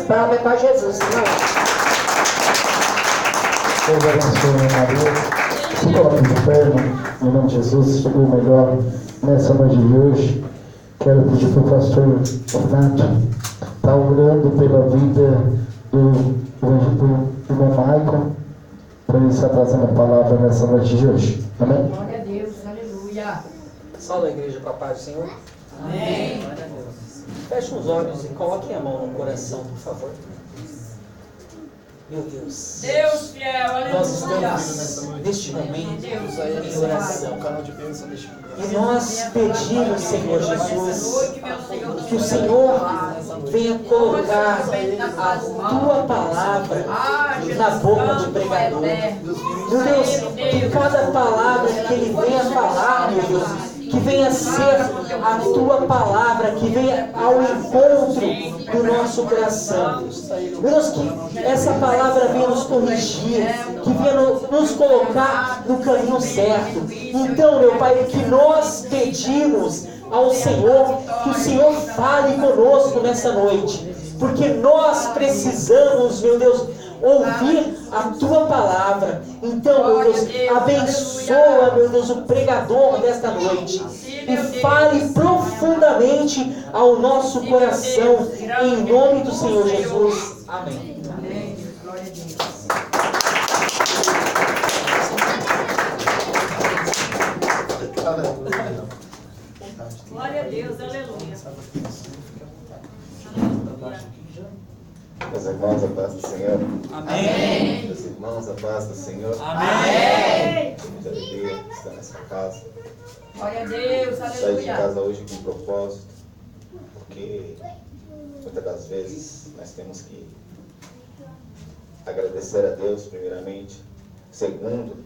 palmas para Jesus, irmão. Deus abençoe, Maria. Se coloque de pé, em nome de Jesus, chegou melhor nessa noite de hoje. Quero pedir para o pastor Renato estar orando pela vida do irmão Michael, para ele estar trazendo a palavra nessa noite de hoje. Amém? Glória a Deus, aleluia. Salve a igreja com a paz do Senhor. Amém. Glória a Deus. Feche os olhos e coloquem a mão no coração, por favor. Meu Deus. Deus fiel, Nós aleluia. estamos neste momento Deus, em oração. canal de bênção neste lugar. E nós pedimos, Senhor Jesus, que o Senhor venha colocar a tua palavra na boca do pregador. Meu Deus, que cada palavra que ele venha falar, meu Deus, que venha ser a tua palavra, que venha ao encontro do nosso coração. Meu Deus, que essa palavra venha nos corrigir, que venha nos colocar no caminho certo. Então, meu Pai, que nós pedimos ao Senhor, que o Senhor fale conosco nessa noite, porque nós precisamos, meu Deus, ouvir a tua palavra. Então, meu Deus, abençoa, meu Deus, o pregador desta noite e fale profundamente ao nosso coração, em nome do Senhor Jesus. Amém. Amém. Glória a Deus. Glória a Deus, aleluia. Meus irmãos, a paz do Senhor. Amém. Meus irmãos, a paz do Senhor. Amém. Muita alegria estar nessa casa. Glória a Deus, Saí de aleluia. casa hoje com um propósito, porque muitas das vezes nós temos que agradecer a Deus, primeiramente. Segundo,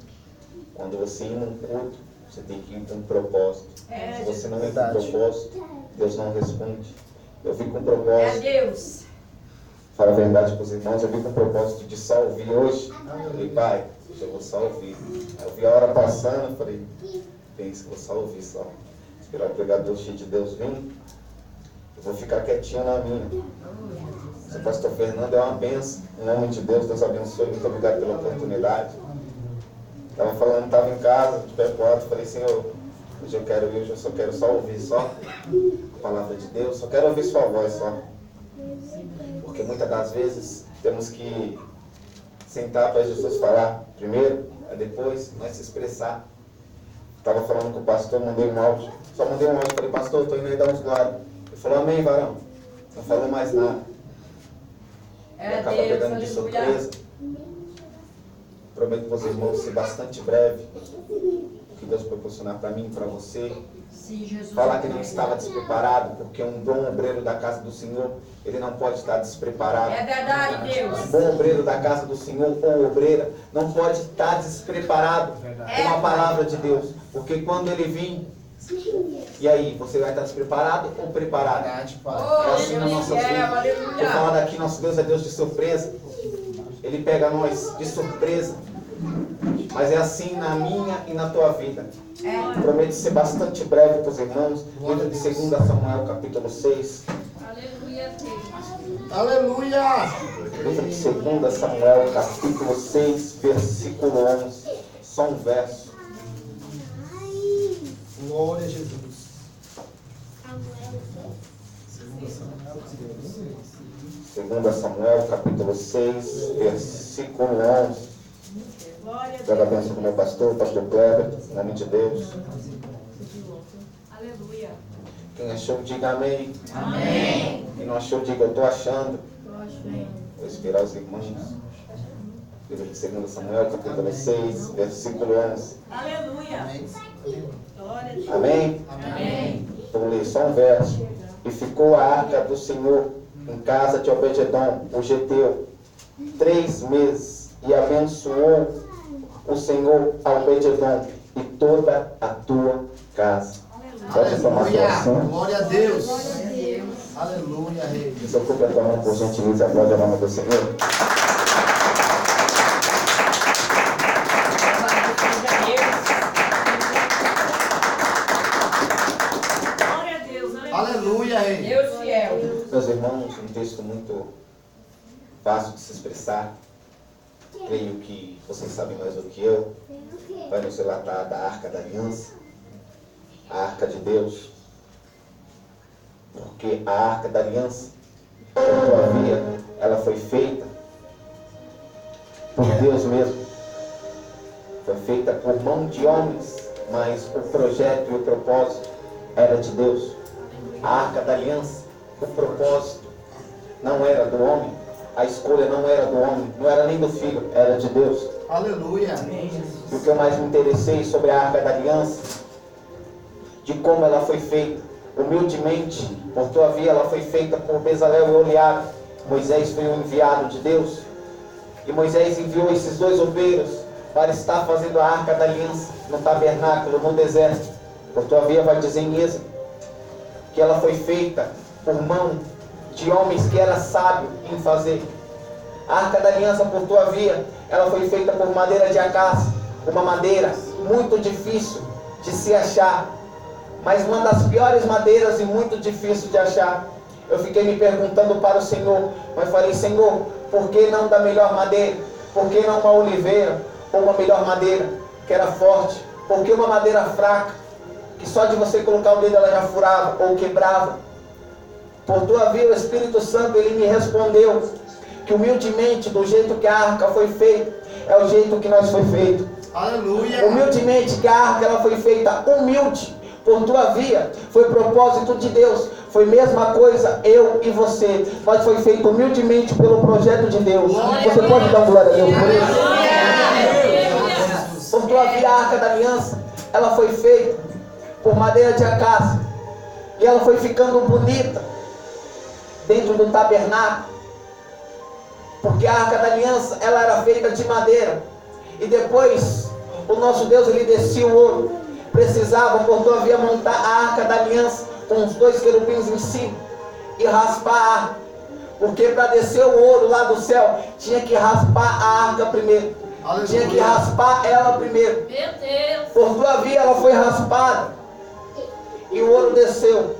quando você ir num culto, você tem que ir com um propósito. Se você não ir com um propósito, Deus não responde. Eu vim com um É propósito. Deus. Fala a verdade para os irmãos, eu vim com o propósito de só ouvir hoje. Eu falei, pai, eu vou só ouvir. Aí eu vi a hora passando, eu falei, pensa que eu vou só ouvir só. Esperar o pregador cheio de Deus vir, eu vou ficar quietinho na minha. O pastor Fernando é uma benção. Em nome de Deus, Deus abençoe. Muito obrigado pela oportunidade. Estava falando, estava em casa, de pé pro alto, falei, Senhor, hoje eu quero ir, hoje eu só quero só ouvir só a palavra de Deus, só quero ouvir sua voz só. Porque muitas das vezes temos que sentar para Jesus falar primeiro, aí depois nós se expressar. Estava falando com o pastor, mandei um áudio. Só mandei um áudio, falei, pastor, estou indo aí dar uns glórias. Ele falou, amém, varão. Não falou mais nada. E É acaba Deus, pegando de aleluia. surpresa. Prometo para os irmãos ser bastante breve. O que Deus proporcionar para mim e para você. Sim, Jesus. Falar que não estava despreparado, porque um bom obreiro da casa do Senhor, ele não pode estar despreparado. É verdade, Deus. Um bom obreiro da casa do Senhor ou obreira não pode estar despreparado com a palavra de Deus. Porque quando ele vir, e aí, você vai estar despreparado ou preparado? É assim na nossa vida. Estou falando aqui, nosso Deus é Deus de surpresa. Ele pega nós de surpresa. Mas é assim na minha e na tua vida. Prometo ser bastante breve para os irmãos. Livro de 2 Samuel, capítulo 6. Aleluia, Deus. Aleluia! Livro de 2 Samuel, capítulo 6, versículo 11. Só um verso. Glória a Jesus. 2 Samuel, capítulo 6, versículo 11. Glória a Deus abençoe o meu pastor, pastor Kleber, em nome de Deus. Aleluia. Quem achou, diga amém. Amém. Quem não achou, diga eu estou achando. Amém. Vou esperar os irmãos. Livro de 2 Samuel, capítulo 6, versículo 11. Aleluia. Glória a Deus. Amém? Amém. Vamos ler só um verso. E ficou a arca do Senhor em casa de Obed-edom, o geteu, 3 meses, e abençoou o Senhor a Obed-edom e toda a tua casa. Pode tomar sua Aleluia! ação. Glória a Deus! Glória a Deus. Aleluia, Rei. Desocupe a tua mão, por gentileza, aplaude a nome do Senhor. Glória a Deus. Aleluia, Rei. Deus fiel. Meus irmãos, um texto muito fácil de se expressar. Creio que vocês sabem mais do que eu. Vai nos relatar da Arca da Aliança, a Arca de Deus. Porque a Arca da Aliança, todavia, ela foi feita por Deus mesmo. Foi feita por mão de homens, mas o projeto e o propósito era de Deus. A Arca da Aliança, o propósito não era do homem, a escolha não era do homem, não era nem do filho, era de Deus. Aleluia. E o que eu mais me interessei sobre a Arca da Aliança, de como ela foi feita, humildemente, por tua via ela foi feita por Bezalel e Oliabe. Moisés foi o enviado de Deus, e Moisés enviou esses dois obreiros para estar fazendo a Arca da Aliança no tabernáculo, no deserto. Por tua via vai dizer em Êxodo que ela foi feita por mão de homens que era sábio em fazer. A Arca da Aliança, por tua via, ela foi feita por madeira de acácia, uma madeira muito difícil de se achar, mas uma das piores madeiras e muito difícil de achar. Eu fiquei me perguntando para o Senhor, mas falei: Senhor, por que não da melhor madeira? Por que não uma oliveira ou uma melhor madeira que era forte? Por que uma madeira fraca, que só de você colocar o dedo ela já furava ou quebrava? Por tua via, o Espírito Santo, ele me respondeu que humildemente, do jeito que a arca foi feita, é o jeito que nós foi feito. Aleluia. Humildemente, que a arca ela foi feita humilde. Por tua via, foi propósito de Deus. Foi a mesma coisa, eu e você. Nós foi feito humildemente pelo projeto de Deus. Você pode dar glória a Deus por isso? Por tua via, a Arca da Aliança, ela foi feita por madeira de acácia. E ela foi ficando bonita dentro do tabernáculo. Porque a Arca da Aliança, ela era feita de madeira. E depois, o nosso Deus, ele descia o ouro. Precisava, por tua via, montar a Arca da Aliança com os dois querubins em cima e raspar a arca. Porque para descer o ouro lá do céu, tinha que raspar a arca primeiro. Aleluia. Tinha que raspar ela primeiro. Meu Deus. Por tua via, ela foi raspada e o ouro desceu.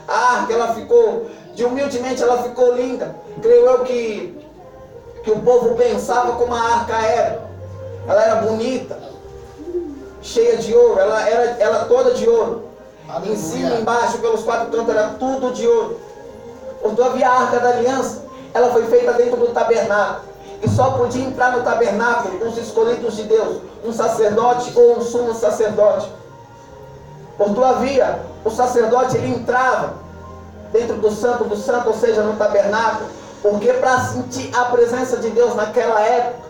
A arca, ela ficou, de humildemente, ela ficou linda. Creio eu que o povo pensava como a arca era. Ela era bonita, cheia de ouro, ela toda de ouro. Aleluia. Em cima, embaixo, pelos quatro cantos, era tudo de ouro. Por tua via, a Arca da Aliança, ela foi feita dentro do tabernáculo. E só podia entrar no tabernáculo os escolhidos de Deus, um sacerdote ou um sumo sacerdote. Por tua via, o sacerdote, ele entrava dentro do santo, ou seja, no tabernáculo, porque para sentir a presença de Deus naquela época,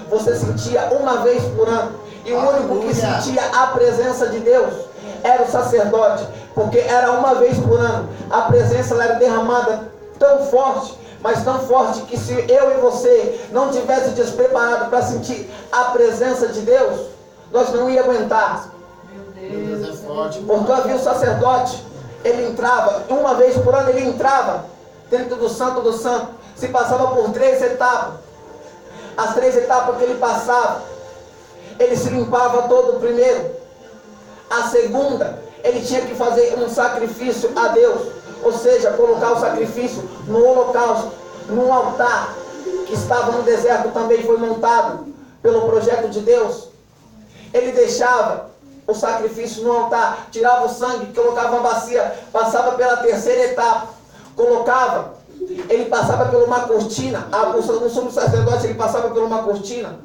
você sentia uma vez por ano. E o único que sentia a presença de Deus era o sacerdote, porque era uma vez por ano. A presença ela era derramada tão forte, mas tão forte, que se eu e você não tivesse despreparado para sentir a presença de Deus, nós não ia aguentar. Deus é forte. Por tua via, o sacerdote, ele entrava, uma vez por ano ele entrava dentro do santo, se passava por 3 etapas. As 3 etapas que ele passava, ele se limpava todo primeiro. A segunda, ele tinha que fazer um sacrifício a Deus, ou seja, colocar o sacrifício no holocausto, num altar que estava no deserto, também foi montado pelo projeto de Deus. Ele deixava o sacrifício no altar, tirava o sangue, colocava uma bacia, passava pela 3ª etapa, colocava, ele passava por uma cortina, o sumo sacerdote, ele passava por uma cortina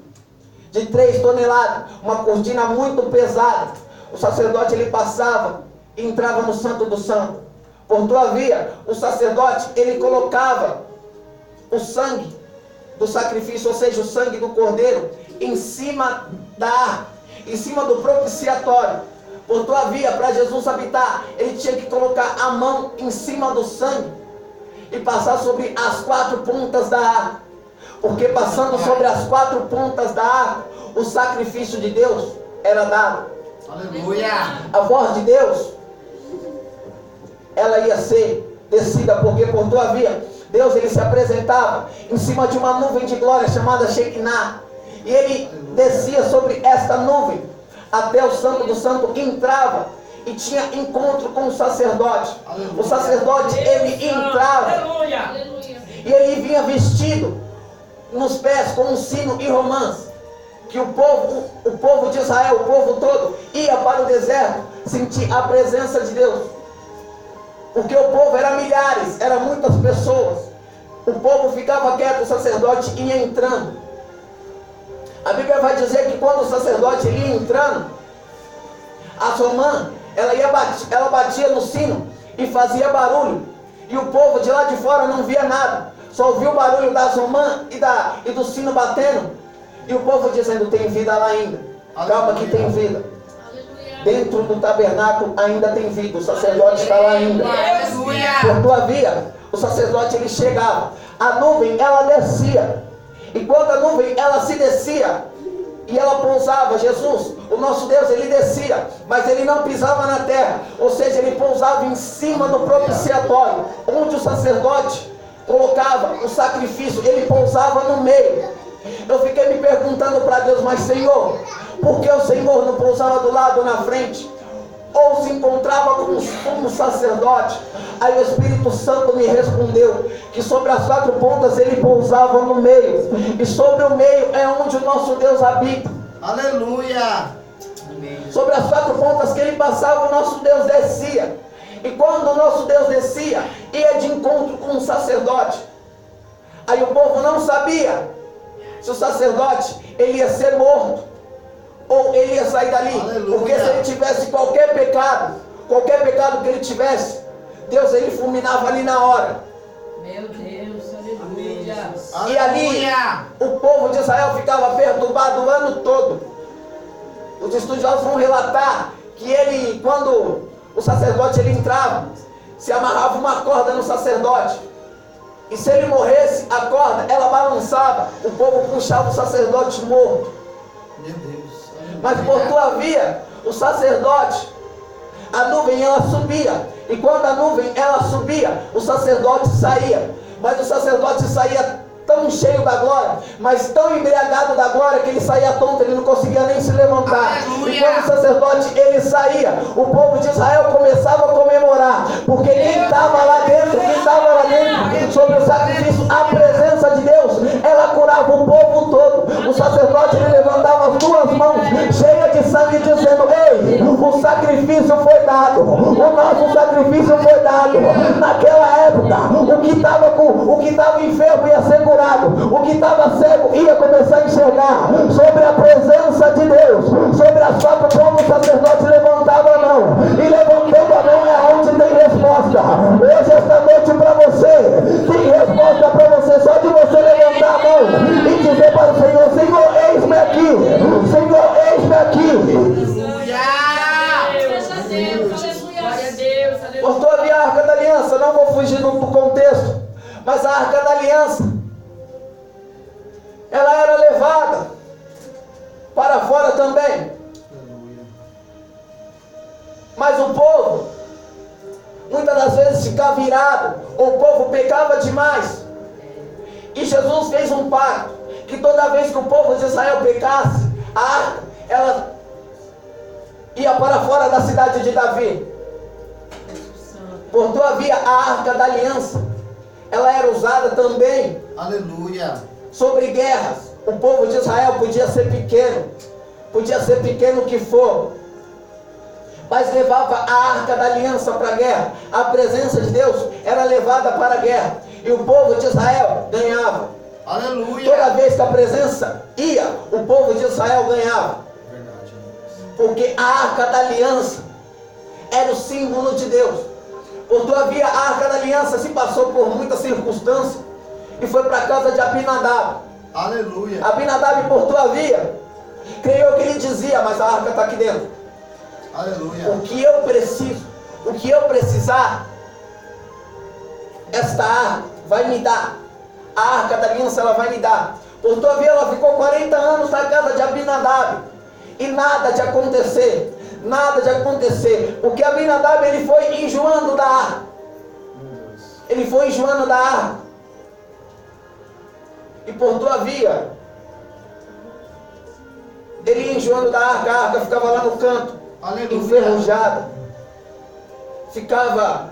de 3 toneladas, uma cortina muito pesada. O sacerdote, ele passava e entrava no santo do santo. Por tua via, o sacerdote, ele colocava o sangue do sacrifício, ou seja, o sangue do cordeiro, em cima da arca, em cima do propiciatório. Por tua via, para Jesus habitar, ele tinha que colocar a mão em cima do sangue e passar sobre as 4 pontas da arca. Porque passando sobre as 4 pontas da arca, o sacrifício de Deus era dado. Aleluia. A voz de Deus, ela ia ser descida, porque por tua via, Deus, ele se apresentava em cima de uma nuvem de glória chamada Shekinah, e ele descia sobre esta nuvem até o santo do santo, entrava e tinha encontro com o sacerdote. O sacerdote, ele entrava e ele vinha vestido nos pés com um sino e romãs, que o povo de Israel, o povo todo, ia para o deserto sentir a presença de Deus. Porque o povo era milhares, eram muitas pessoas. O povo ficava quieto, o sacerdote ia entrando. A Bíblia vai dizer que quando o sacerdote ia entrando, a romã, ela batia no sino e fazia barulho. E o povo de lá de fora não via nada, só ouvia o barulho da romã e do sino batendo. E o povo dizendo: tem vida lá ainda. Calma que tem vida. Dentro do tabernáculo ainda tem vida. O sacerdote está lá ainda. Por tua via, o sacerdote ele chegava. A nuvem ela descia. E quando a nuvem ela se descia e ela pousava, Jesus, o nosso Deus, ele descia, mas ele não pisava na terra. Ou seja, ele pousava em cima do propiciatório, onde o sacerdote colocava o sacrifício. Ele pousava no meio. Eu fiquei me perguntando para Deus: mas Senhor, por que o Senhor não pousava do lado, na frente? Ou se encontrava com o sumo sacerdote? Aí o Espírito Santo me respondeu que sobre as 4 pontas ele pousava no meio. E sobre o meio é onde o nosso Deus habita. Aleluia! Sobre as 4 pontas que ele passava, o nosso Deus descia. E quando o nosso Deus descia, ia de encontro com o sacerdote. Aí o povo não sabia se o sacerdote ele ia ser morto ou ele ia sair dali. Aleluia. Porque se ele tivesse qualquer pecado que ele tivesse, Deus ele fulminava ali na hora. Meu Deus, aleluia. E ali o povo de Israel ficava perturbado o ano todo. Os estudiosos vão relatar que ele, quando o sacerdote ele entrava, se amarrava uma corda no sacerdote. E se ele morresse, a corda, ela balançava, o povo puxava o sacerdote morto. Meu Deus. Mas por tua via, o sacerdote, a nuvem ela subia. E quando a nuvem ela subia, o sacerdote saía. Mas o sacerdote saía tão cheio da glória, mas tão embriagado da glória, que ele saía tonto, ele não conseguia nem se levantar. Aleluia. E quando o sacerdote ele saía, o povo de Israel começava a comemorar, porque quem estava lá dentro, sobre o sacrifício, a presença de Deus, ela curava o povo todo. O sacerdote ele levantava as 2 mãos cheias de sangue, dizendo: ei, o sacrifício foi dado, o nosso sacrifício foi dado. Naquela época, o que estava enfermo ia ser curado. O que estava cego ia começar a enxergar. Sobre a presença de Deus, sobre as 4 pontas, o sacerdote levantava a mão. E levantando a mão é onde tem resposta. Hoje, esta noite, para você, tem resposta para você. Só de você levantar a mão e dizer para o Senhor: Senhor, eis-me aqui. Senhor, eis-me aqui. Por tua via, a Arca da Aliança, não vou fugir do contexto, mas a Arca da Aliança, ela era levada para fora também. Mas o povo, muitas das vezes, ficava irado, ou o povo pecava demais. E Jesus fez um pacto, que toda vez que o povo de Israel pecasse, a arca, ela ia para fora da cidade de Davi. Por tua via, a Arca da Aliança, ela era usada também. Aleluia. Sobre guerras. O povo de Israel podia ser pequeno que for, mas levava a Arca da Aliança para a guerra. A presença de Deus era levada para a guerra, e o povo de Israel ganhava. Aleluia. Toda vez que a presença ia, o povo de Israel ganhava. Verdade. Porque a Arca da Aliança era o símbolo de Deus. Por tua via, a Arca da Aliança se passou por muitas circunstâncias e foi para a casa de Abinadab. Aleluia. Abinadab, por tua via, creio que ele dizia: mas a arca está aqui dentro. Aleluia. O que eu preciso, o que eu precisar, esta arca vai me dar. A Arca da Aliança ela vai me dar. Por tua via, ela ficou 40 anos na casa de Abinadab e nada de acontecer. Nada de acontecer, porque Abinadab ele foi enjoando da arca. Ele foi enjoando da arca. E por tua via, ele ia enjoando da arca, a arca ficava lá no canto, Aleluia. enferrujada. Ficava,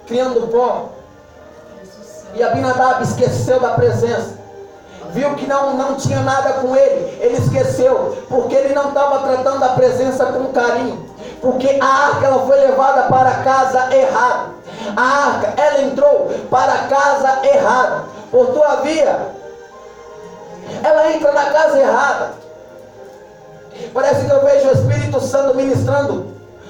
criando pó. E Abinadab esqueceu da presença. viu que não tinha nada com ele esqueceu, porque ele não estava tratando a presença com carinho, porque a arca ela foi levada para a casa errada, a arca ela entrou para a casa errada, por tua via, ela entra na casa errada. Parece que eu vejo o Espírito Santo ministrando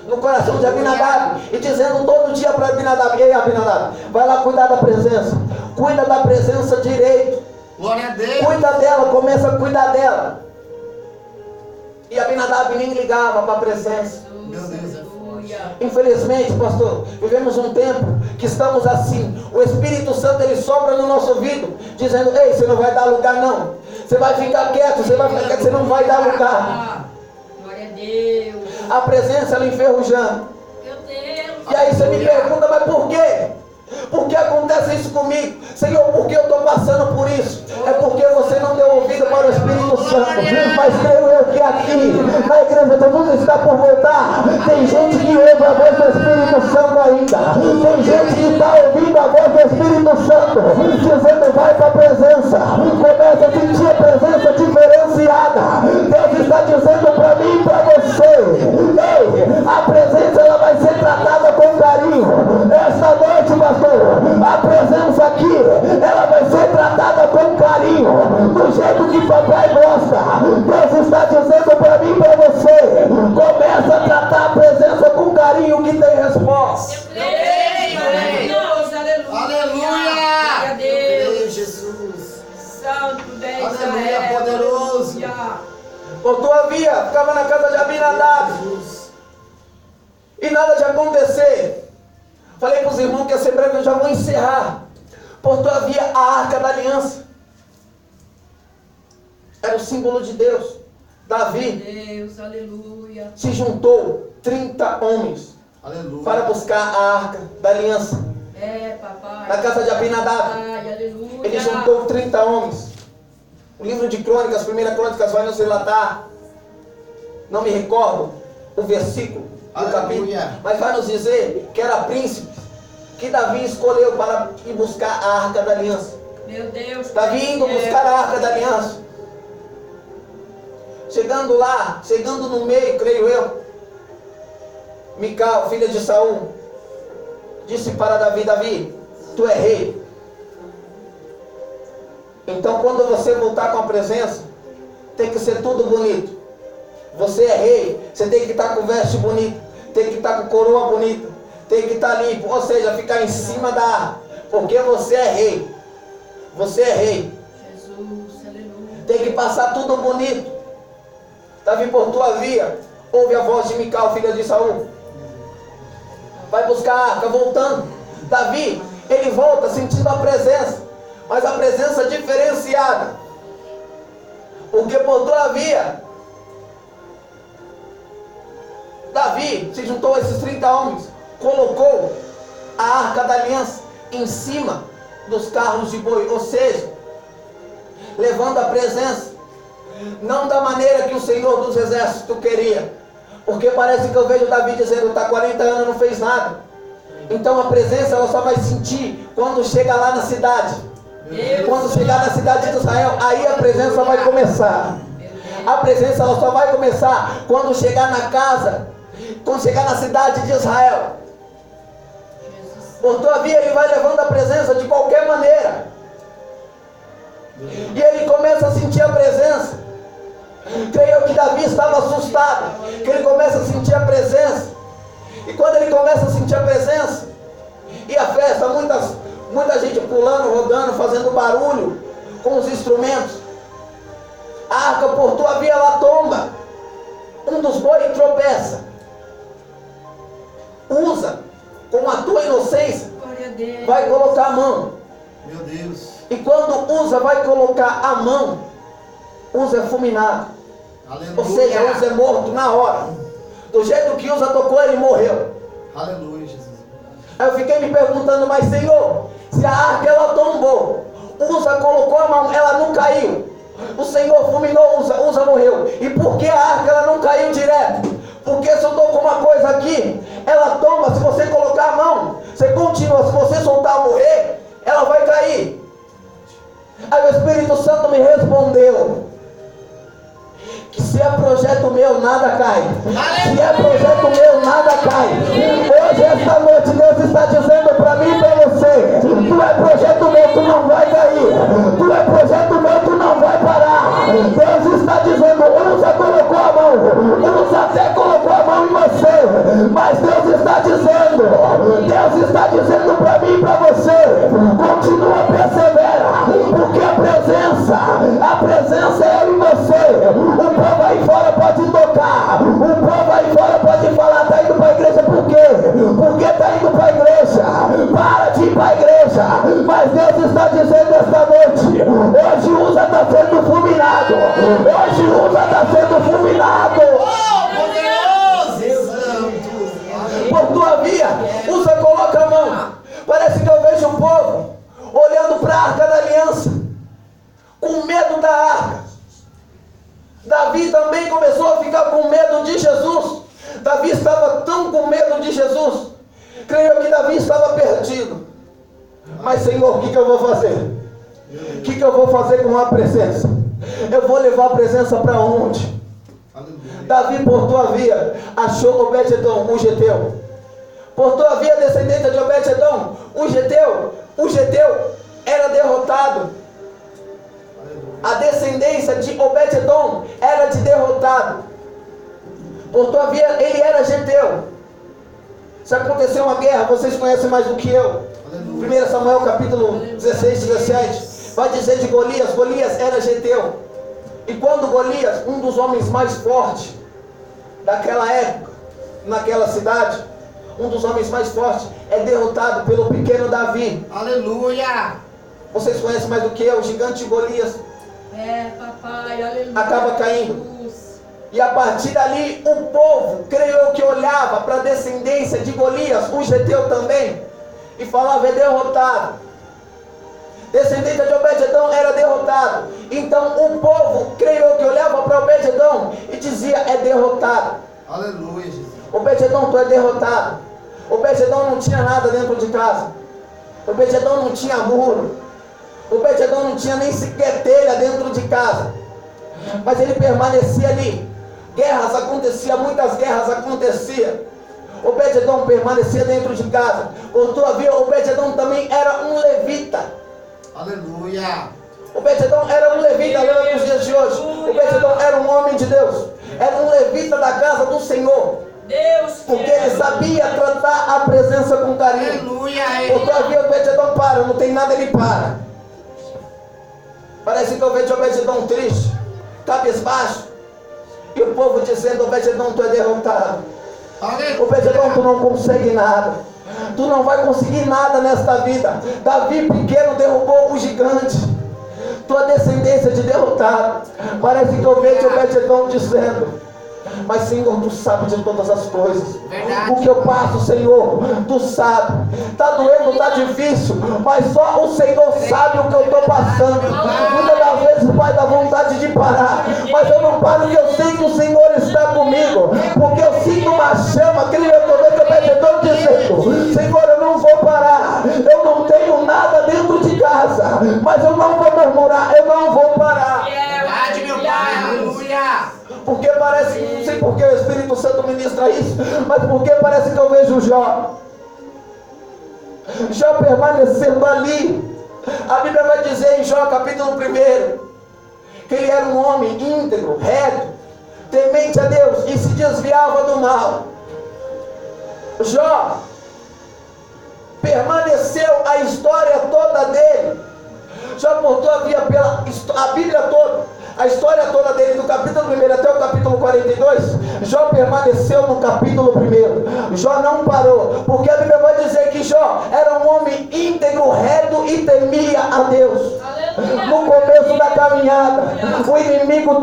no coração de Abinadab e dizendo todo dia para Abinadab: ei Abinadab, vai lá cuidar da presença, cuida da presença direito, Glória a Deus. cuida dela, começa a cuidar dela. E Abinadab nem ligava para a presença. Meu Deus, é forte. Infelizmente, pastor, vivemos um tempo que estamos assim. O Espírito Santo ele sopra no nosso ouvido, dizendo: ei, você não vai dar lugar não. Você vai ficar quieto, você não vai dar lugar. Glória a Deus. A presença ela enferrujando. Meu Deus. E aí você me pergunta: mas por quê? Por que acontece isso comigo? Senhor, por que eu estou passando por isso? É porque você não deu ouvido para o Espírito Santo. Mas creio eu que aqui, na igreja, Jesus está por voltar. Tem gente que ouve a voz do Espírito Santo ainda. Tem gente que está ouvindo a voz do Espírito Santo, dizendo: vai para a presença. Começa a sentir a presença diferenciada. Deus está dizendo para mim e para você: ei, a presença ela vai ser tratada com carinho. Esta noite, pastor, a presença aqui, ela vai ser tratada com carinho, do jeito que papai gosta. Deus está dizendo para mim e para você: começa a tratar a presença com carinho, que tem resposta. Deus, aleluia. Aleluia. Glória a Deus. Deus, Jesus. Santo Deus. Aleluia, poderoso. Por tua via, ficava na casa de Abinadab e nada de acontecer. Falei para os irmãos que ia ser breve, eu já vou encerrar. Por tua via, a arca da aliança era o símbolo de Deus. Davi Deus, aleluia. se juntou 30 homens Aleluia. para buscar a arca da aliança É, papai. na casa de Abinadab. Ai, aleluia. Ele juntou 30 homens. O livro de Crônicas, 1 Crônicas, vai nos relatar, não me recordo o versículo do capítulo, mas vai nos dizer que era príncipes que Davi escolheu para ir buscar a arca da aliança. Meu Deus. Davi indo buscar a arca da aliança. Chegando lá, chegando no meio, creio eu, Mical, filha de Saul, disse para Davi: Davi, tu é rei. Então quando você voltar com a presença, tem que ser tudo bonito. Você é rei, você tem que estar com veste bonito, tem que estar com coroa bonita, tem que estar limpo, ou seja, ficar em cima da arca, porque você é rei. Você é rei. Jesus, aleluia. Tem que passar tudo bonito. Davi, por tua via, ouve a voz de Mical, filha de Saul. Vai buscar a arca, voltando. Davi, ele volta sentindo a presença, mas a presença diferenciada. Porque por tua via, Davi se juntou a esses 30 homens, colocou a arca da aliança em cima dos carros de boi, ou seja, levando a presença, não da maneira que o Senhor dos Exércitos queria, porque parece que eu vejo Davi dizendo: está 40 anos, não fez nada. Então a presença ela só vai sentir quando chega lá na cidade. Quando chegar na cidade de Israel, aí a presença vai começar. A presença ela só vai começar quando chegar na casa, quando chegar na cidade de Israel. Por tua via ele vai levando a presença de qualquer maneira. E ele começa a sentir a presença. Creio eu que Davi estava assustado, que ele começa a sentir a presença. E quando ele começa a sentir a presença, e a festa, muita gente pulando, rodando, fazendo barulho com os instrumentos. A arca por tua via ela tomba. Um dos bois tropeça. Usa, com a tua inocência, Glória a Deus. vai colocar a mão. Meu Deus. E quando Usa vai colocar a mão, Usa é fulminado. Aleluia. Ou seja, Usa é morto na hora. Do jeito que Usa tocou, ele morreu. Aleluia, Jesus. Aí eu fiquei me perguntando: mas Senhor, se a arca ela tombou, Usa colocou a mão, ela não caiu, o Senhor fulminou Usa, Usa morreu, e por que a arca ela não caiu direto? Porque se eu estou com uma coisa aqui, ela tomba, se você colocar a mão, você continua, se você soltar morrer, ela vai cair. Aí o Espírito Santo me respondeu que se é projeto meu, nada cai. Se é projeto meu, nada cai. Hoje, esta noite, Deus está dizendo para mim e para você: tu é projeto meu, tu não vai cair. Tu é projeto meu, tu não vai parar. Deus está dizendo: Usa colocou a mão, Usa até colocou a mão em você, mas Deus está dizendo para mim e para você: continua, persevera, porque a presença é eu e você. O povo aí fora pode tocar, o povo aí fora pode falar: tá indo para a igreja por quê? Porque tá indo para a igreja. Para de ir para a igreja. Mas Deus está dizendo esta noite: hoje Usa está sendo fulminado. Hoje Usa está sendo fulminado. Por tua via, Usa coloca a mão. Parece que eu vejo o povo olhando para a arca da aliança, com medo da arca. Davi também começou a ficar com medo de Jesus. Davi estava tão com medo de Jesus, creio que Davi estava perdido. Mas Senhor, o que eu vou fazer? O que eu vou fazer com a presença? Eu vou levar a presença para onde? Davi, por tua via, achou Obed-edom, o geteu. Por tua via, descendente de Obed-edom, o geteu era derrotado. A descendência de Obed-edom era de derrotado. Por tua via, ele era geteu. Se aconteceu uma guerra, vocês conhecem mais do que eu. 1 Samuel capítulo 16, 17, vai dizer de Golias. Golias era geteu. E quando Golias, um dos homens mais fortes daquela época, naquela cidade, um dos homens mais fortes, é derrotado pelo pequeno Davi. Aleluia! Vocês conhecem mais do que eu, o gigante Golias. Papai, aleluia. Acaba caindo. E a partir dali, o povo, creio eu, que olhava para a descendência de Golias, o geteu também, e falava: é derrotado. Descendente de Obed-edom era derrotado. Então o povo, creio eu, que olhava para Obed-edom e dizia: é derrotado. Aleluia, Jesus. Obed-edom, tu é derrotado. Obed-edom não tinha nada dentro de casa. Obed-edom não tinha muro. Obed-edom não tinha nem sequer telha dentro de casa. Mas ele permanecia ali. Guerras aconteciam, muitas guerras aconteciam. Obed-edom permanecia dentro de casa. Por tua via, Obed-edom também era um levita. Aleluia! Obed-edom era um levita lá nos dias de hoje. Obed-edom era um homem de Deus. Era um levita da casa do Senhor. Porque ele sabia tratar a presença com carinho. Aleluia! Por tua via, Obed-edom para, não tem nada, ele para. Parece que eu vejo Obed-edom triste, cabisbaixo. E o povo dizendo: Obed-edom, tu é derrotado. Obed-edom, tu não consegue nada. Tu não vai conseguir nada nesta vida. Davi pequeno derrubou o gigante. Tua descendência de derrotado. Parece que eu vejo Obed-edom dizendo: mas Senhor, tu sabes de todas as coisas. Verdade. O que eu passo, Senhor, tu sabe. Está doendo, está difícil, mas só o Senhor sabe o que eu estou passando. Muitas das vezes, Pai, dá vontade de parar, mas eu não paro porque eu sei que o Senhor está comigo. Porque eu sinto uma chama, creio eu que Obed-edom dizendo: Senhor, eu não vou parar. Eu não tenho nada dentro de casa, mas eu não vou murmurar, eu não vou parar. Verdade, meu Pai, aleluia! Porque parece, não sei porque o Espírito Santo ministra isso, mas porque parece que eu vejo Jó permanecendo ali. A Bíblia vai dizer em Jó capítulo 1 que ele era um homem íntegro, reto, temente a Deus e se desviava do mal. Jó permaneceu a história toda dele. Jó por tua via pela a Bíblia toda. A história toda dele, do capítulo 1 até o capítulo 42, Jó permaneceu no capítulo 1. Jó não parou, porque a Bíblia vai dizer que Jó era um homem íntegro, reto e temia a Deus. No começo da caminhada, o inimigo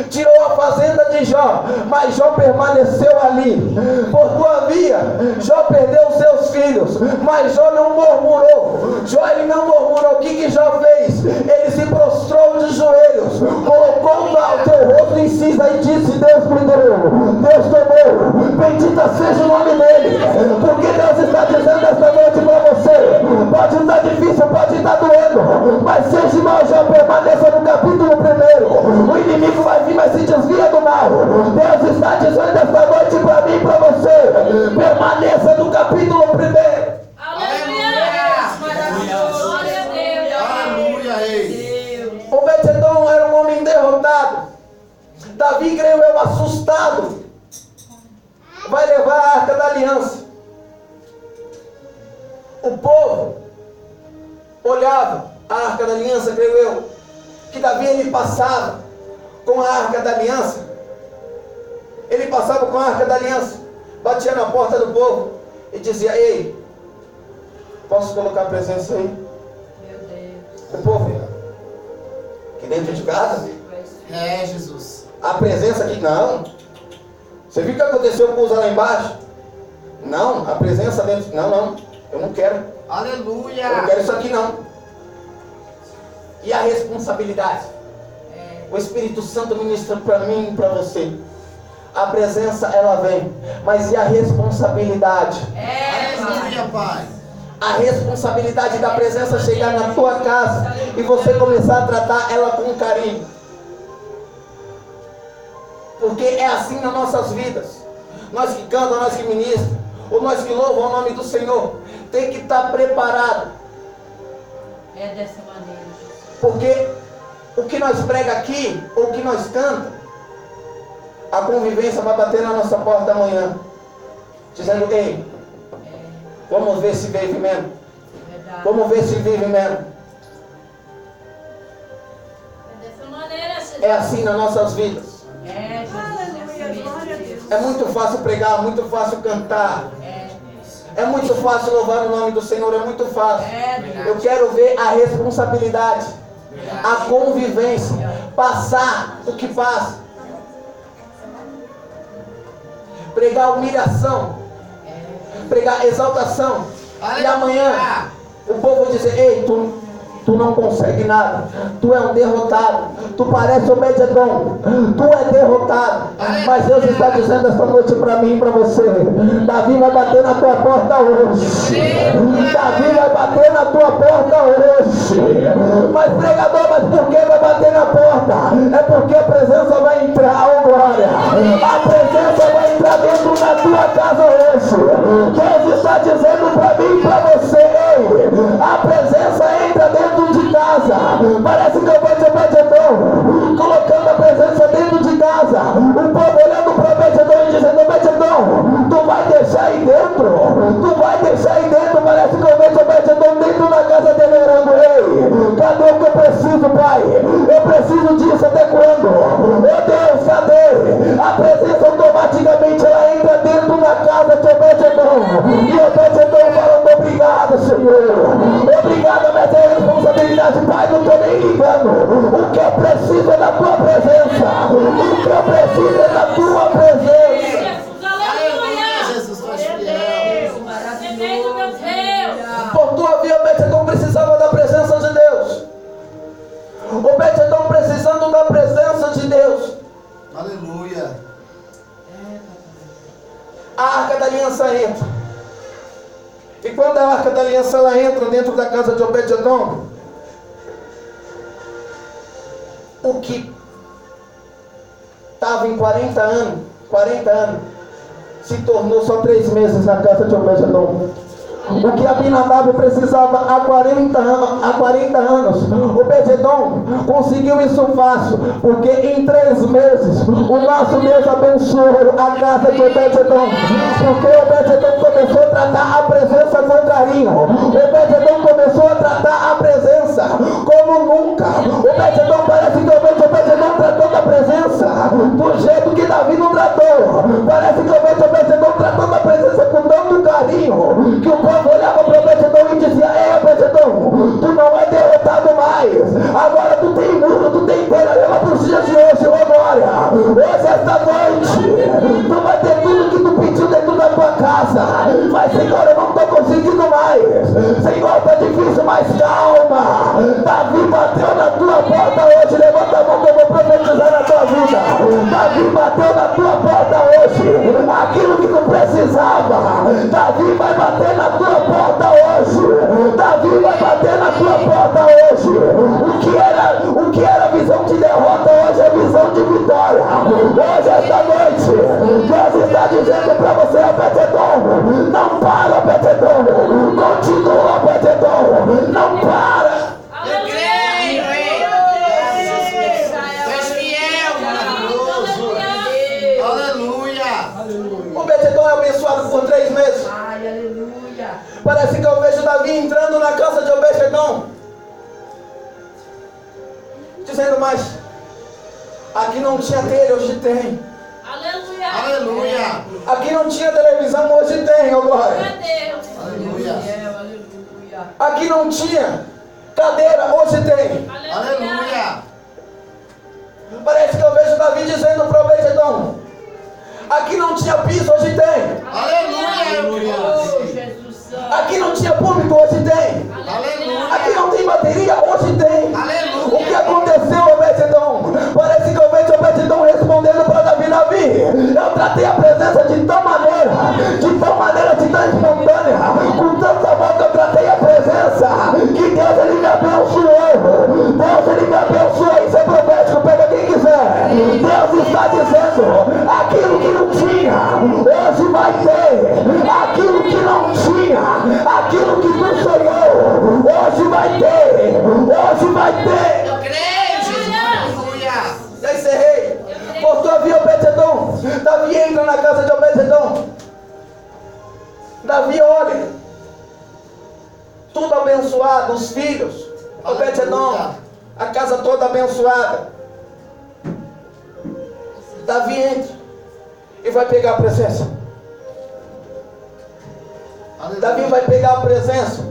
tirou a fazenda de Jó, mas Jó permaneceu ali. Por tua via, Jó perdeu seus filhos, mas Jó não murmurou. Jó, ele não murmurou. O que Jó fez? Ele se prostrou de joelhos, colocou o teu rosto em cinza e disse: Deus me deu, Deus tomou, bendita seja o nome dele. Porque Deus está dizendo esta noite para você: pode estar difícil, pode está doendo, mas seja irmão, já permaneça no capítulo 1. O inimigo vai vir, mas se desvia do mal. Deus está dizendo esta noite para mim e para você: permaneça no capítulo 1. Aleluia, rei. Obed-edom era um homem derrotado. Davi, creio eu, assustado, vai levar a Arca da Aliança. O povo olhava a Arca da Aliança, creio eu, que Davi, ele passava com a Arca da Aliança. Ele passava com a Arca da Aliança, batia na porta do povo e dizia: ei, posso colocar a presença aí? Meu Deus. O povo, aqui dentro de casa, É, Jesus. a presença aqui, não. Você viu o que aconteceu com os lá embaixo? Não, a presença dentro, não, eu não quero. Aleluia. Eu não quero isso aqui não. E a responsabilidade? O Espírito Santo ministra para mim e para você. A presença, ela vem, mas e a responsabilidade? Aleluia, Pai. A responsabilidade da presença chegar na tua casa e você começar a tratar ela com carinho. Porque é assim nas nossas vidas. Nós que cantamos, nós que ministramos, ou nós que louvam o nome do Senhor, tem que estar preparado. É dessa maneira, Jesus. Porque o que nós prega aqui, ou o que nós canta, a convivência vai bater na nossa porta amanhã, dizendo: ei, vamos ver se vive mesmo. Verdade. Vamos ver se vive mesmo. É dessa maneira, Jesus. É assim nas nossas vidas. É, Jesus. É assim mesmo. É muito fácil pregar, muito fácil cantar. É muito fácil louvar o nome do Senhor, é muito fácil. Eu quero ver a responsabilidade, a convivência, passar o que passa. Pregar humilhação, pregar exaltação. E amanhã o povo vai dizer: ei, tu não consegue nada, tu é um derrotado, tu parece Obed-edom, tu é derrotado. Mas Deus está dizendo esta noite para mim e para você: Davi vai bater na tua porta hoje. Davi vai bater na tua porta hoje. Mas pregador, mas por que vai bater na porta? É porque a presença vai entrar, oh glória. A presença vai entrar dentro da tua casa hoje. Deus está dizendo para mim e para você: ei, a presença entra dentro de casa. Parece que eu vou de Obed-edom, colocando a presença dentro de casa. O povo olhando para Obed-edom e dizendo: Obed-edom, tu vai deixar aí dentro, tu vai deixar aí dentro. Parece que eu vejo Obed-edom dentro da casa dele orando: ei, cadê o que eu preciso, pai? Eu preciso disso até quando? Meu Deus, cadê? A presença automaticamente ela entra dentro da casa de Obed-edom. E Obed-edom falando: obrigado, Senhor, obrigado, mas é responsabilidade, pai, não estou nem ligando. O que eu preciso é da tua presença. O que eu preciso é da tua presença. Aleluia, Jesus, tu és fiel. Maravilhoso, meu Deus. Por tua via, Obed-edom precisava da presença de Deus. Obed-edom precisando da presença de Deus. Aleluia. A Arca da Aliança entra. E quando a Arca da Aliança ela entra dentro da casa de Obed-edom, o que estava em 40 anos, se tornou só 3 meses na casa de Obed-edom. O que Abinadab precisava há 40 anos, Obed-edom conseguiu isso fácil, porque em 3 meses o nosso Deus abençoou a casa de Obed-edom, porque Obed-edom começou a tratar a presença com carinho. Obed-edom começou a tratar a presença como nunca. Obed-edom, parece que Obed-edom tratou da presença do jeito que Davi não tratou. Parece que Obed-edom tratou da presença com tanto carinho que o povo olhava para Obed-edom e dizia: ei, Obed-edom, tu não é derrotado mais. Agora tu tem muro, tu tem telha. Leva para os dias de hoje, ô glória. Hoje, esta noite, tu vai ter tudo que tu pediu dentro da tua casa. Mas, Senhor, eu não estou conseguindo mais. Senhor, está difícil, mas calma. Davi bateu na tua porta hoje. Levanta a mão que eu vou profetizar na tua vida. Davi bateu na tua porta hoje. Aquilo que tu precisava, Davi vai bater na tua porta hoje. Davi vai bater na tua porta abençoado por 3 meses. Ai, aleluia. Parece que eu vejo Davi entrando na casa de Obed-Edom, dizendo, mas aqui não tinha telha, hoje tem. Aleluia. Aleluia. Aqui não tinha televisão, hoje tem, ó glória. Deus. Aleluia. Aleluia. Aqui não tinha cadeira, hoje tem. Aleluia. Parece que eu vejo Davi dizendo para Obed-Edom, aqui não tinha piso, hoje tem. Aleluia. Oh, Jesus Santo. Aqui não tinha público, hoje tem. Aleluia. Aqui não tem bateria, hoje tem. Aleluia. O que aconteceu, Obed-Edom? Parece que eu vejo Obed-Edom respondendo para Davi, eu tratei a presença de tal maneira, de tão espontânea, com tanta amor que eu tratei a presença, que Deus ele me abençoou. Deus ele me abençoou. Isso é profético, pega quem quiser. Deus está dizendo, aquilo que não tinha, hoje vai ter. Aquilo que não tinha, aquilo que tu sonhou, hoje vai ter. Hoje vai ter. Eu creio, Jesus. Aleluia. Já encerrei. Por Davi, Obed-Edom. Davi entra na casa de Obed-Edom. Davi olha, tudo abençoado, os filhos, Obed-Edom, a casa toda abençoada. Davi entra e vai pegar a presença. Aleluia. Davi vai pegar a presença.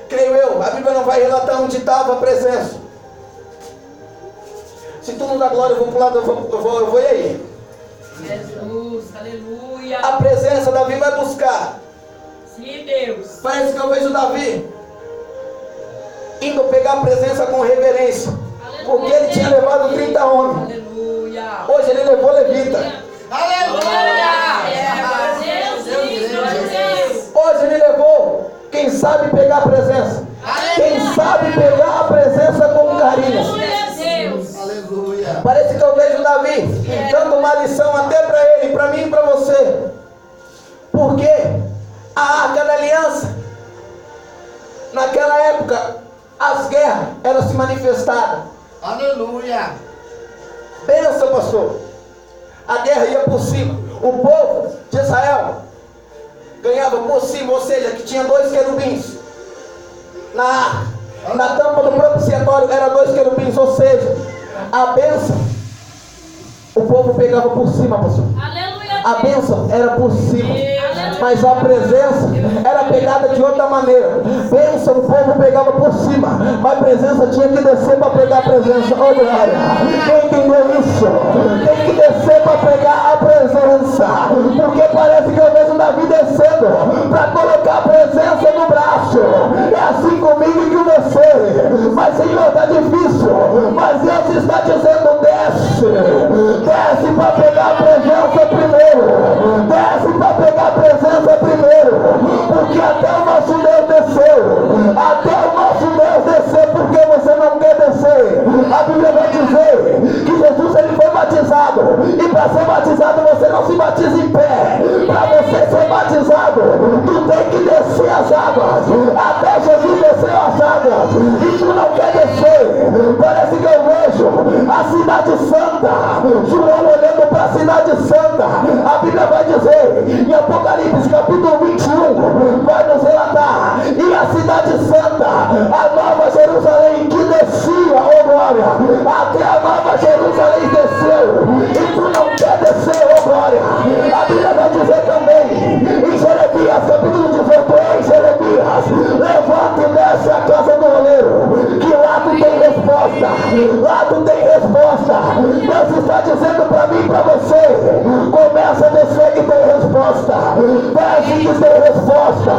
Creio eu, a Bíblia não vai relatar onde estava a presença. Se tu não dá glória, eu vou pular, eu vou e aí. Jesus, aleluia. A presença, Davi vai buscar. Sim, Deus. Parece que eu vejo Davi indo pegar a presença com reverência, porque ele tinha levado 30 homens. Aleluia. Hoje ele levou levita. Aleluia. Hoje ele levou quem sabe pegar a presença. Quem sabe pegar a presença com carinho. Aleluia. Parece que eu vejo Davi dando uma lição até para ele, para mim e para você. Porque a Arca da Aliança, naquela época, as guerras eram se manifestadas. Aleluia. Pensa, pastor. A guerra ia por cima. O povo de Israel ganhava por cima, ou seja, que tinha 2 querubins na arca. Na tampa do propiciatório era 2 querubins, ou seja, a bênção o povo pegava por cima, pastor. A bênção era por cima, mas a presença era pegada de outra maneira. Bênção o povo pegava por cima, mas a presença tinha que descer para pegar a presença. Oh glória, quem entendeu isso? Tem que descer para pegar a presença, porque parece que eu vejo Davi descendo para colocar a presença no braço. É assim comigo que você, mas Senhor, está difícil, mas Deus está dizendo desce para pegar a presença primeiro. Desce para pegar a presença primeiro, porque até o nosso Deus desceu. Até o nosso Deus desceu, porque você não quer descer. A Bíblia vai dizer que Jesus ele foi batizado, e para ser batizado você não se batiza em pé. Para você ser batizado, tu tem que descer as águas. Até Jesus desceu as águas, e tu não quer descer. Parece que eu vejo a cidade santa, João olhando para a cidade santa. A Bíblia vai dizer em Apocalipse capítulo 21, vai nos relatar, e a cidade santa, a nova Jerusalém que descia, oh glória, até a nova Jerusalém desceu, e tu não quer descer, oh glória. A Bíblia vai dizer também em Jeremias capítulo 18, em Jeremias, levanta e desce a casa do oleiro, que lá tu tem resposta. Lá tu tem resposta. Deus está dizendo para mim e para você, começa a descer que tem resposta. Desce que tem resposta.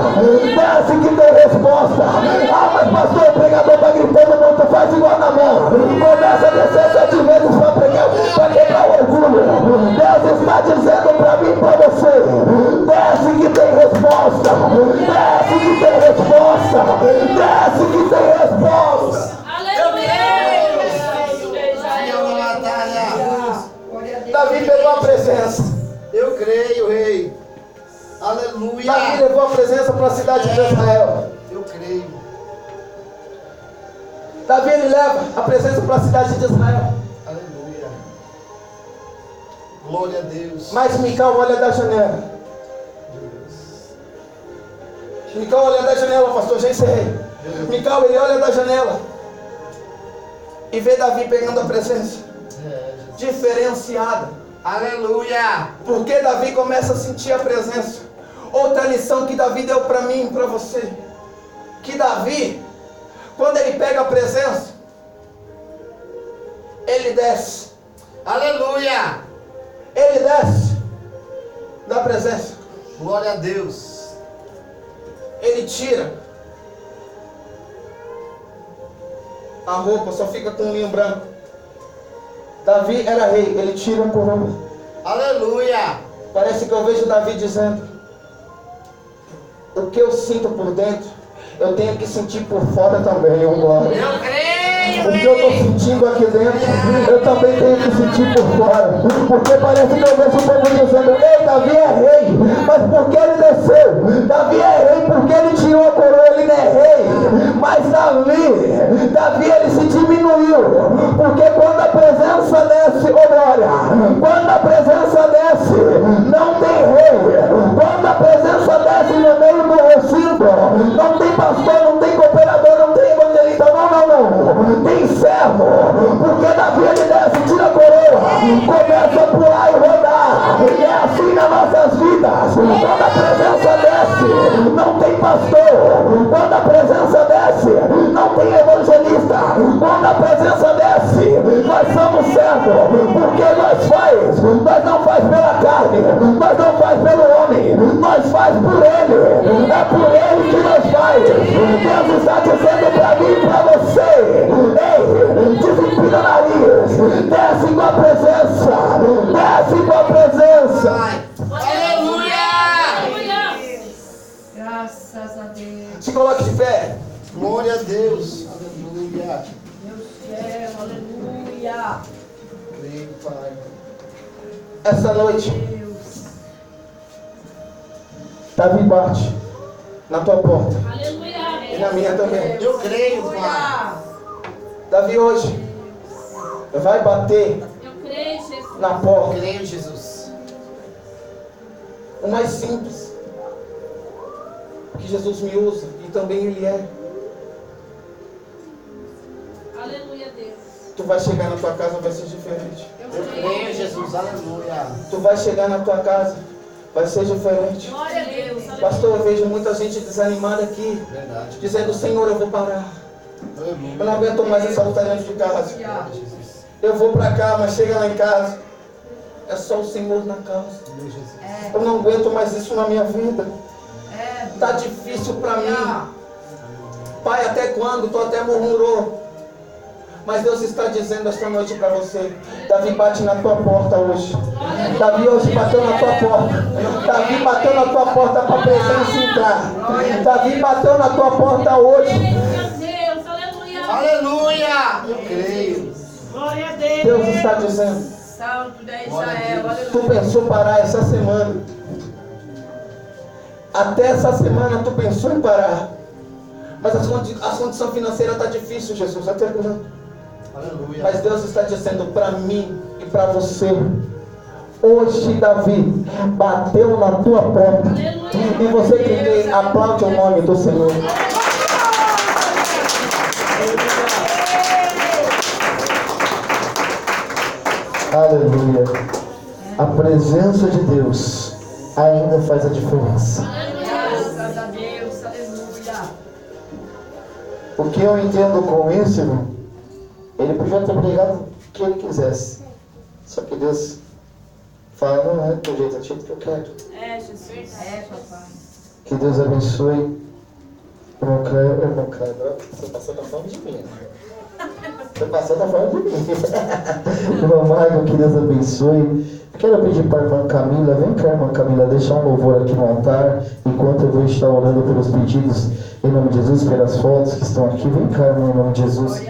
Desce que tem resposta. Ah, mas pastor, o pregador está gritando muito, faz igual na mão. Começa a descer 7 vezes para quebrar o orgulho. Deus está dizendo para mim e para você, desce que tem resposta. Desce que tem resposta. Desce que tem resposta. Davi pegou a presença. Eu creio, rei. Aleluia. Davi levou a presença para a cidade de Israel. Eu creio. Davi ele leva a presença para a cidade de Israel. Aleluia. Glória a Deus. Mas Mical olha da janela Mical olha da janela, pastor, já encerrei. Mical, ele olha da janela e vê Davi pegando a presença diferenciada. Aleluia. Porque Davi começa a sentir a presença. Outra lição que Davi deu para mim e para você, que Davi, quando ele pega a presença, ele desce. Aleluia. Ele desce da presença. Glória a Deus. Ele tira a roupa, só fica com um linho branco. Davi era rei, ele tira a coroa. Aleluia. Parece que eu vejo Davi dizendo: o que eu sinto por dentro, eu tenho que sentir por fora também, oh glória. Eu creio. O que eu estou sentindo aqui dentro, eu também tenho que sentir por fora. Porque parece que eu vejo o povo dizendo: ei, Davi é rei, mas por que ele desceu? Davi é rei porque ele tirou a coroa, ele não é rei. Mas Davi ele se diminuiu. Porque quando a presença desce, oh glória, quando a presença desce, não tem rei. Quando a presença desce no meio do recinto, não tem pastor, não tem cooperador, não tem evangelista, não. Tem servo, porque Davi ele desce, tira a coroa, começa a pular e rodar. E é assim nas nossas vidas. Quando a presença desce, não tem pastor. Quando a presença desce, não tem evangelista. Quando a presença desce, nós somos servos, porque nós não faz pela carne, nós não faz pelo homem, nós faz por ele. É por ele que nós faz. Deus está dizendo para mim e para você: ei, desempina o nariz, desce com a presença, desce com a presença. Aleluia. Graças a Deus. Se coloque de pé. Glória a Deus. Aleluia. Meu céu, aleluia. Creio, Pai. Essa noite, Deus. Davi bate na tua porta Aleluia. e na minha também. Eu creio, Pai. Aleluia. Davi hoje vai bater Eu creio, Jesus. na Eu porta. creio, Jesus. O mais simples que Jesus me usa e também Ele é. Aleluia, Deus. Tu vai chegar na tua casa, vai ser diferente. Eu creio, Jesus. Aleluia. Tu vai chegar na tua casa, vai ser diferente. Glória a Deus. Pastor, eu vejo muita gente desanimada aqui, Verdade. dizendo: Senhor, eu vou parar. Aleluia. Eu não aguento mais essa luta dentro de casa. Jesus. Eu vou pra cá, mas chega lá em casa, é só o Senhor na casa. Meu Jesus. Eu não aguento mais isso na minha vida. É. Tá difícil pra mim. Pai, até quando? Tu até murmurou. Mas Deus está dizendo esta noite para você: Davi bate na tua porta hoje. Davi hoje bateu na tua porta. Davi bateu na tua porta para a presença entrar. Davi bateu na tua porta hoje. Meu Deus, aleluia. Aleluia. Eu creio. Glória a Deus. Deus está dizendo: Santo de Glória a Israel, Deus. tu aleluia. pensou parar essa semana. Até essa semana tu pensou em parar. Mas as condições financeiras estão difíceis, Jesus. Até quando? Aleluia. Mas Deus está dizendo para mim e para você: hoje Davi bateu na tua porta. E você que crê, aplaude o nome do Senhor. Aleluia. A presença de Deus ainda faz a diferença. Graças a Deus, aleluia. O que eu entendo com isso, irmão, ele podia ter pregado o que ele quisesse. Só que Deus fala: não é do jeito que eu quero. É, Jesus. É, papai. Que Deus abençoe. Irmão Caio, você passou da forma de mim. Você passou da forma de mim. Irmão Marco, que Deus abençoe. Quero pedir para a irmã Camila: vem cá, irmã Camila, deixar um louvor aqui no altar, enquanto eu vou estar orando pelos pedidos, em nome de Jesus, pelas fotos que estão aqui. Vem cá, irmão, em nome de Jesus.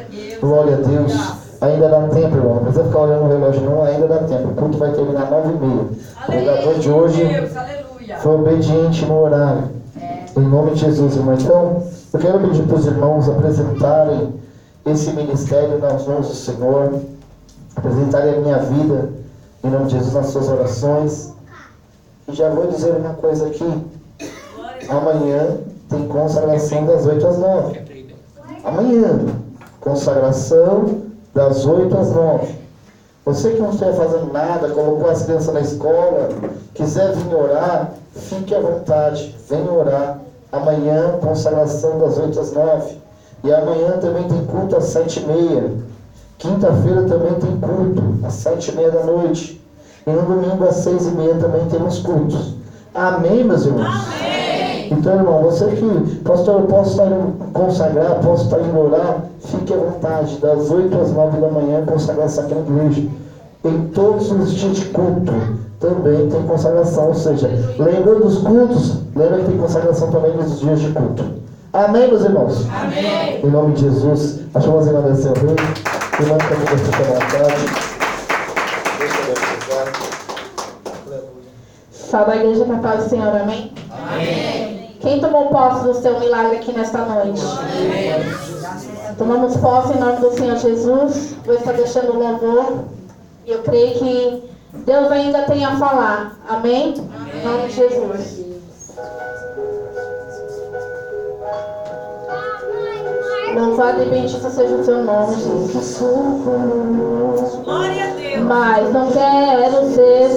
Glória a Deus. Ainda dá tempo, irmão. Não precisa ficar olhando o relógio, não. Ainda dá tempo. O culto vai terminar 9h30. O pregador de hoje Deus, aleluia. foi obediente no horário. Em nome de Jesus, irmão. Então, eu quero pedir para os irmãos apresentarem esse ministério nas mãos do Senhor, apresentarem a minha vida, em nome de Jesus, nas suas orações. E já vou dizer uma coisa aqui: amanhã tem consagração das 8 às 9. Amanhã, consagração das 8 às 9. Você que não estiver fazendo nada, colocou as crianças na escola, quiser vir orar, fique à vontade, venha orar. Amanhã, consagração das 8 às 9. E amanhã também tem culto às 7h30. Quinta-feira também tem culto às 7h30 da noite. E no domingo às 6h30 também temos cultos. Amém, meus irmãos? Amém! Então, irmão, você que, pastor, eu posso estar indo consagrar, posso estar indo orar, fique à vontade, das 8 às 9 da manhã, consagração aqui na igreja. Em todos os dias de culto também tem consagração, ou seja, lembrando dos cultos, lembra que tem consagração também nos dias de culto. Amém, meus irmãos? Amém! Em nome de Jesus, acho que vamos agradecer a Deus. Irmão, que você fica à vontade. Deixa eu abençoar. Salve a igreja com a paz do Senhor, amém? Amém. Quem tomou posse do seu milagre aqui nesta noite? Amém. Tomamos posse em nome do Senhor Jesus. Vou estar deixando o louvor. E eu creio que Deus ainda tem a falar. Amém? Amém. Em nome de Jesus. Louvado e bendito seja o seu nome, Jesus. Glória a Deus. Mas não quero ser